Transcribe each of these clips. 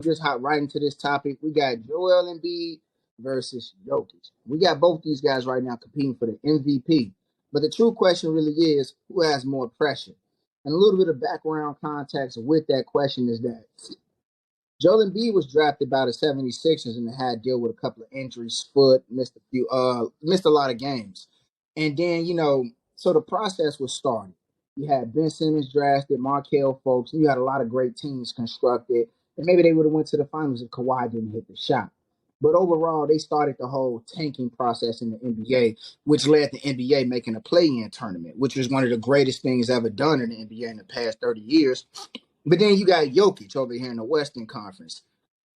Just hop right into this topic. We got Joel Embiid versus Jokic. We got both these guys right now competing for the MVP. But the true question really is who has more pressure? And a little bit of background context with that question is that Joel Embiid was drafted by the 76ers and had to deal with a couple of injuries, foot, missed a lot of games. And then, so the process was started. You had Ben Simmons drafted, Markel Fultz, and you had a lot of great teams constructed. And maybe they would have went to the finals if Kawhi didn't hit the shot. But overall, they started the whole tanking process in the NBA, which led the NBA making a play-in tournament, which was one of the greatest things ever done in the NBA in the past 30 years. But then you got Jokic over here in the Western Conference,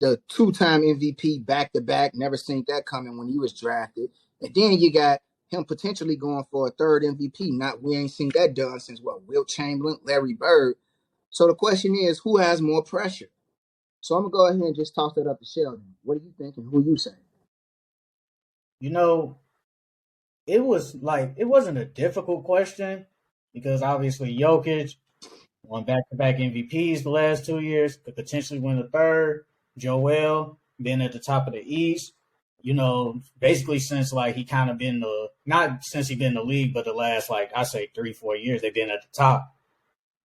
the two-time MVP back-to-back. Never seen that coming when he was drafted. And then you got him potentially going for a third MVP. We ain't seen that done since Wilt Chamberlain, Larry Bird. So the question is, who has more pressure? So I'm gonna go ahead and just toss that up to Sheldon. What do you think and who you say? You know, it wasn't a difficult question because obviously Jokic won back-to-back MVPs the last 2 years, could potentially win the third. Joel been at the top of the East, basically since he kind of been not since he been in the league, but the last I say 3-4 years they've been at the top.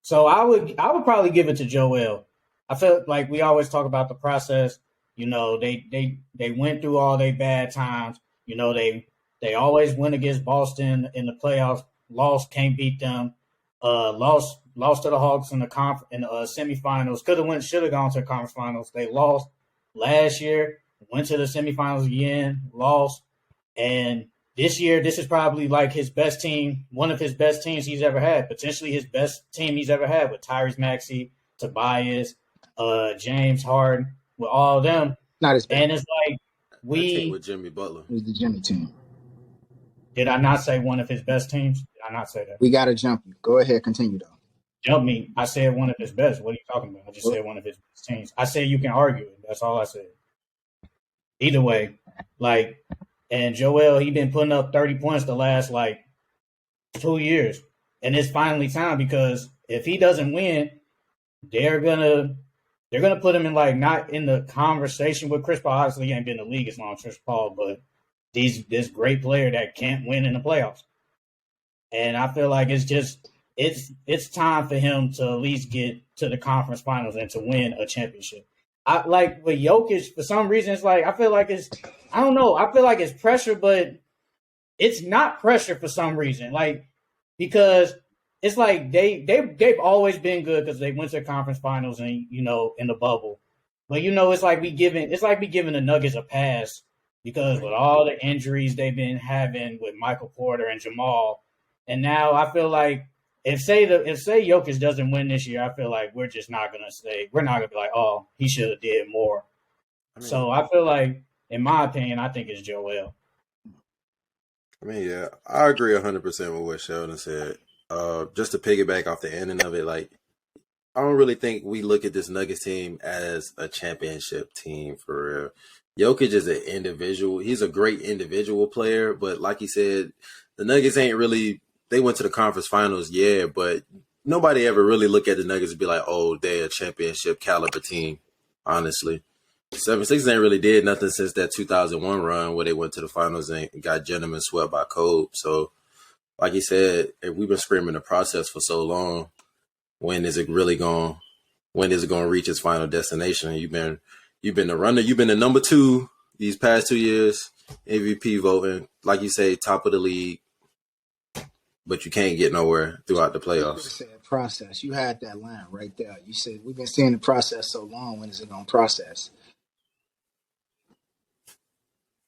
So I would probably give it to Joel. I felt like we always talk about the process. They went through all their bad times. They always win against Boston in the playoffs. Lost, can't beat them. Lost to the Hawks in the semifinals. Should have gone to the conference finals. They lost last year. Went to the semifinals again. Lost. And this year, this is probably his best team, one of his best teams he's ever had. Potentially his best team he's ever had with Tyrese Maxey, Tobias, James Harden, with all of them. Not his best. And it's with Jimmy Butler. It was the Jimmy team. Did I not say one of his best teams? Did I not say that? We gotta jump you. Go ahead, continue though. Jump me. I said one of his best. What are you talking about? I just said one of his best teams. I said you can argue it. That's all I said. Either way, and Joel, he been putting up 30 points the last 2 years. And it's finally time because if he doesn't win, they're gonna put him in not in the conversation with Chris Paul. Obviously, he ain't been in the league as long as Chris Paul, but this great player that can't win in the playoffs. And I feel like it's time for him to at least get to the conference finals and to win a championship. I with Jokic, for some reason, it's I feel like I don't know. I feel like it's pressure, but it's not pressure for some reason. Because it's they've always been good because they went to the conference finals and in the bubble. But it's we giving the Nuggets a pass because with all the injuries they've been having with Michael Porter and Jamal, and now I feel like if Jokic doesn't win this year, I feel like we're just not gonna say we're not gonna be oh, he should have did more. So I feel in my opinion, I think it's Joel. Yeah, I agree 100% with what Sheldon said. Just to piggyback off the ending of it, I don't really think we look at this Nuggets team as a championship team for real. Jokic is an individual. He's a great individual player, but like he said, the Nuggets ain't really. They went to the conference finals, yeah, but nobody ever really look at the Nuggets and be oh, they're a championship caliber team, honestly. 76ers ain't really did nothing since that 2001 run where they went to the finals and got gentlemen swept by Kobe. So, like he said, if we've been screaming the process for so long, when is it going to reach its final destination? You've been the runner, you've been the number 2 these past 2 years, MVP voting, like you say, top of the league. But you can't get nowhere throughout the playoffs. You said process. You had that line right there. You said we've been seeing the process so long. When is it going to process?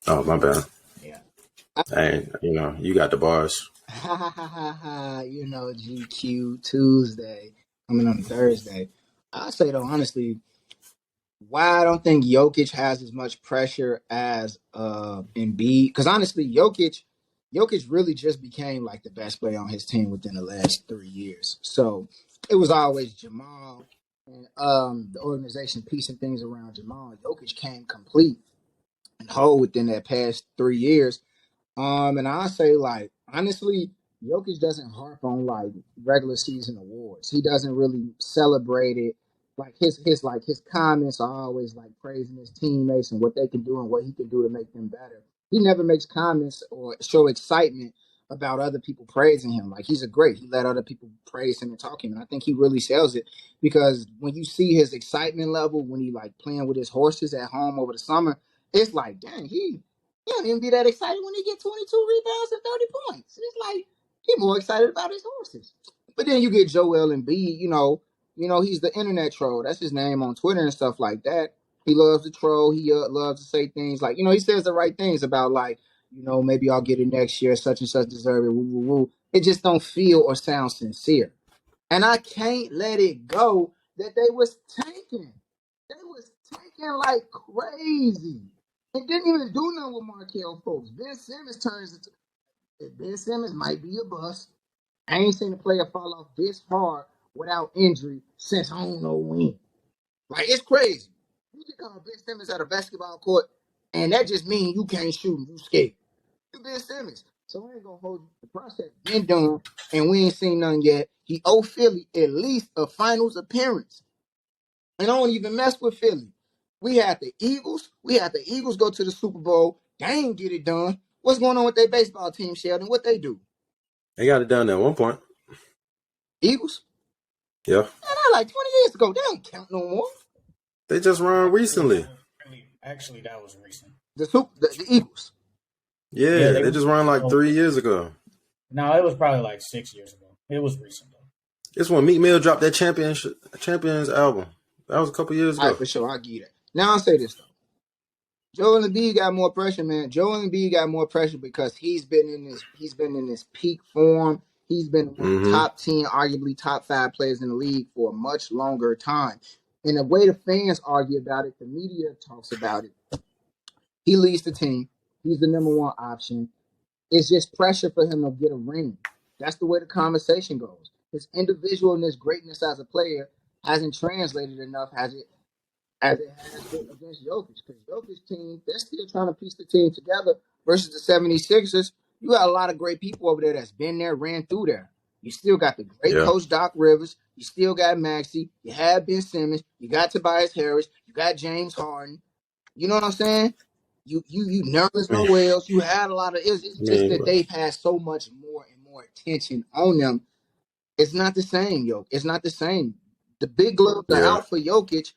Oh, my bad. Yeah. Hey, you got the bars. GQ Tuesday coming on Thursday. I say though, honestly, why I don't think Jokic has as much pressure as Embiid. Because honestly, Jokic really just became the best player on his team within the last 3 years. So it was always Jamal and the organization piecing things around Jamal. Jokic came complete and whole within that past 3 years. And I say honestly, Jokic doesn't harp on regular season awards. He doesn't really celebrate it. like his comments are always like praising his teammates and what they can do and what he can do to make them better. He never makes comments or show excitement about other people praising him. Like he's a great. He let other people praise him and talk him. And I think he really sells it because when you see his excitement level when he like playing with his horses at home over the summer, it's like, dang, he don't even be that excited when he get 22 rebounds and 30 points. It's like he more excited about his horses. But then you get Joel Embiid, he's the internet troll. That's his name on Twitter and stuff like that. He loves to troll. He loves to say things like, he says the right things about like, maybe I'll get it next year. Such and such deserve it. Woo, woo, woo. It just don't feel or sound sincere. And I can't let it go that they was tanking. They was tanking like crazy. It didn't even do nothing with Markel folks. Ben Simmons might be a bust. I ain't seen a player fall off this hard without injury since I don't know when. Like, it's crazy. You can call Ben Simmons at a basketball court, and that just means you can't shoot and you scared. You Ben Simmons. So I ain't gonna hold you. The process been done, and we ain't seen nothing yet. He owe Philly at least a finals appearance. And I don't even mess with Philly. We had the Eagles. Go to the Super Bowl. They ain't get it done. What's going on with their baseball team, Sheldon? What they do? They got it done at one point. Eagles? Yeah. Man, that like 20 years ago. They don't count no more. They just run recently. Actually, that was recent. The Eagles. Yeah, they just run like 3 years ago. No, it was probably like 6 years ago. It was recent though. It's when Meek Mill dropped that Champions album. That was a couple years ago. All right, for sure, I'll give you that. Now I'll say this though. Joel Embiid got more pressure, man. Joel Embiid got more pressure because he's been in this peak form. He's been one of the top 10, arguably top 5 players in the league for a much longer time. And the way the fans argue about it, the media talks about it. He leads the team. He's the number one option. It's just pressure for him to get a ring. That's the way the conversation goes. His individual and his greatness as a player hasn't translated enough, as it has against Jokic. Because Jokic's team, they're still trying to piece the team together versus the 76ers. You got a lot of great people over there that's been there, ran through there. You still got the great coach Doc Rivers. You still got Maxey. You have Ben Simmons. You got Tobias Harris. You got James Harden. You know what I'm saying? You Nerlens Noel. You had a lot of. It's just that they've had so much more and more attention on them. It's not the same, yo. It's not the same. The big gloves are out for Jokic,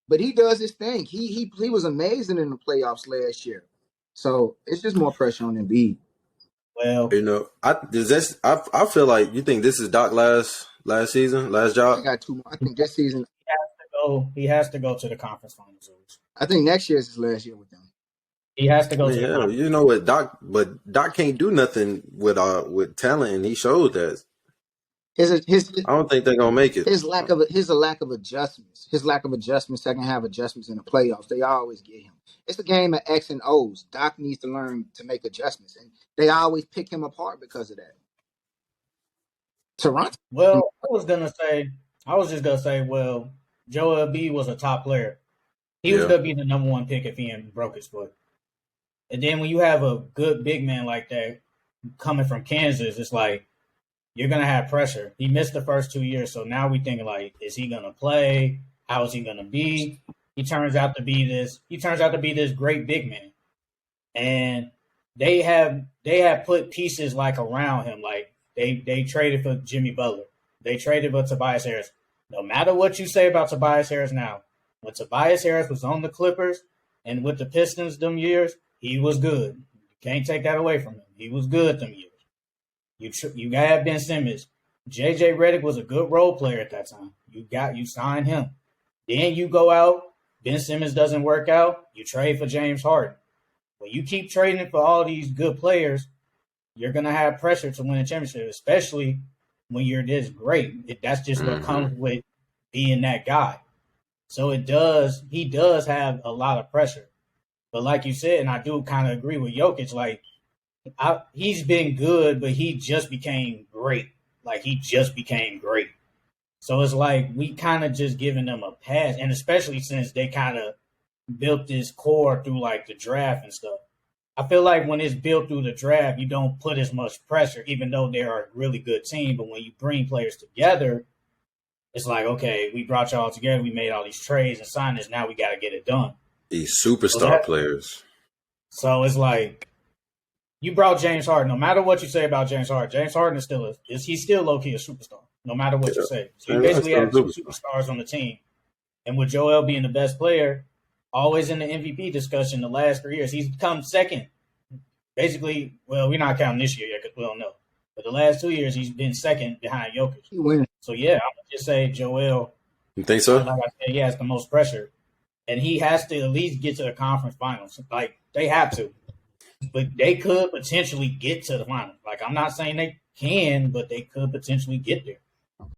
but he does his thing. He was amazing in the playoffs last year. So it's just more pressure on Embiid. Well, I feel like you think this is Doc last job. I got 2 more. I think this season he has to go to the conference finals. I think next year is his last year with them. He has to go to the conference. You know what, Doc can't do nothing with talent, and he showed that. I don't think they're gonna make it. His lack of adjustments. His lack of adjustments. Second half adjustments in the playoffs. They always get him. It's a game of X and O's. Doc needs to learn to make adjustments, and they always pick him apart because of that. Toronto. Well, I was just gonna say, well, Joel Embiid was a top player. He was gonna be the number one pick if he hadn't broke his foot. And then when you have a good big man like that coming from Kansas, it's like you're going to have pressure. He missed the first 2 years, so now we thinking like, is he going to play? How is he going to be? He turns out to be this great big man. And they have put pieces like around him. Like they traded for Jimmy Butler. They traded for Tobias Harris. No matter what you say about Tobias Harris now, when Tobias Harris was on the Clippers and with the Pistons them years, he was good. You can't take that away from him. He was good them years. You got Ben Simmons. JJ Redick was a good role player at that time. You signed him. Then you go out. Ben Simmons doesn't work out. You trade for James Harden. When you keep trading for all these good players, you're gonna have pressure to win a championship, especially when you're this great. That's just what comes with being that guy. So he does have a lot of pressure. But like you said, and I do kind of agree with Jokic, like he's been good, but he just became great. Like he just became great. So it's like we kind of just giving them a pass, and especially since they kind of built this core through like the draft and stuff. I feel like when it's built through the draft, you don't put as much pressure, even though they're a really good team. But when you bring players together, it's like, okay, we brought y'all together, we made all these trades and signed this, now we got to get it done. These superstar players. So it's like, you brought James Harden. No matter what you say about James Harden is he's still low-key a superstar, no matter what you say. So you basically have two superstars on the team. And with Joel being the best player, always in the MVP discussion the last 3 years, he's come second. Basically, well, we're not counting this year yet because we don't know. But the last 2 years, he's been second behind Jokic. He wins. So, yeah, I'm going to just say Joel. You think so? Like I said, he has the most pressure. And he has to at least get to the conference finals. Like, they have to. But they could potentially get to the finals. Like, I'm not saying they can, but they could potentially get there.